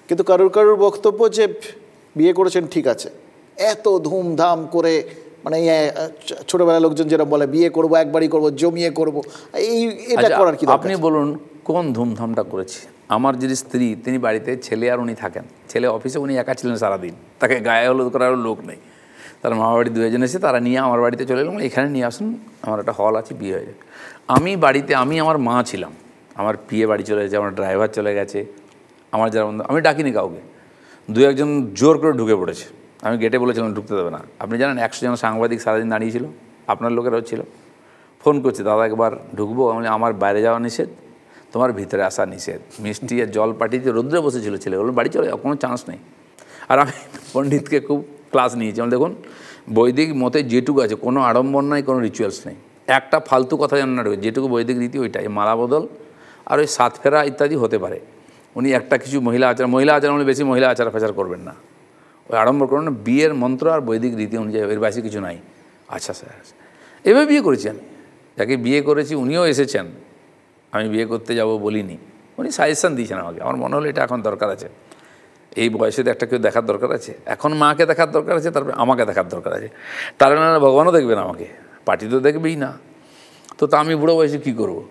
কিন্তু কারোর কারোর বক্তব্য যে বিয়ে করেছেন ঠিক আছে, এত ধুমধাম করে, মানে ছোটবেলার লোকজন যেটা বলে বিয়ে করব একবারই করব জমিয়ে করব, এটা করার কি দরকার? আপনি বলুন কোন ধুমধামটা করেছি? আমার যিনি স্ত্রী তিনি বাড়িতে, ছেলে আর উনি থাকেন, ছেলে অফিসে, উনি একা ছিলেন সারাদিন, তাকে গায়ে হলুদ করার লোক নেই, তার মামা বাড়ি দুজন এসে তারা নিয়ে আমার বাড়িতে চলে এলাম, এখানে নিয়ে আসুন, আমার একটা হল আছে, বিয়ে হয়ে যায়। আমি বাড়িতে, আমি আমার মা ছিলাম, আমার বিয়ে বাড়ি চলে গেছে, আমার ড্রাইভার চলে গেছে, আমার যারা বন্ধু, আমি ডাকিনি কাউকে, দু একজন জোর করে ঢুকে পড়েছে, আমি গেটে বলেছিলাম ঢুকতে দেবে না। আপনি জানেন 100 জন সাংবাদিক সারাদিন দাঁড়িয়েছিল, আপনার লোকেরাও ছিল, ফোন করছে, দাদা একবার ঢুকবো? আমি আমার বাইরে যাওয়া নিষেধ, তোমার ভিতরে আসা নিষেধ। মিষ্টি আর জল পাঠিয়ে রৌদ্রে বসেছিল ছেলেগুলো, বাড়ি চলে যাও, কোনো চান্স নেই। আর আমি পণ্ডিতকে খুব ক্লাস নিয়েছি, আমি দেখুন বৈদিক মতে যেটুকু আছে, কোনো আড়ম্বর নাই, কোনো রিচুয়ালস নেই, একটা ফালতু কথা জানেন না, যেটুকু বৈদিক রীতি ওইটাই, মালা বদল আর ওই সাত ফেরা ইত্যাদি হতে পারে। উনি একটা কিছু মহিলা আচার মানে বেশি মহিলা আচার ফাচার করবেন না, ওই আড়ম্বর করবেন না, বিয়ের মন্ত্র আর বৈদিক রীতি অনুযায়ী, এর বেশি কিছু নাই। আচ্ছা স্যার, এভাবে বিয়ে করেছি আমি, যাকে বিয়ে করেছি উনিও এসেছেন, আমি বিয়ে করতে যাব বলিনি, উনি সাজেশান দিয়েছেন আমাকে, আমার মনে হলো এটা এখন দরকার আছে, এই বয়সে তো একটা কেউ দেখার দরকার আছে, এখন মাকে দেখার দরকার আছে, তারপরে আমাকে দেখার দরকার আছে, তার মানে ভগবানও দেখবেন আমাকে, পার্টি তো দেখবেই না, তো তা আমি বুড়ো বয়সে কী করবো?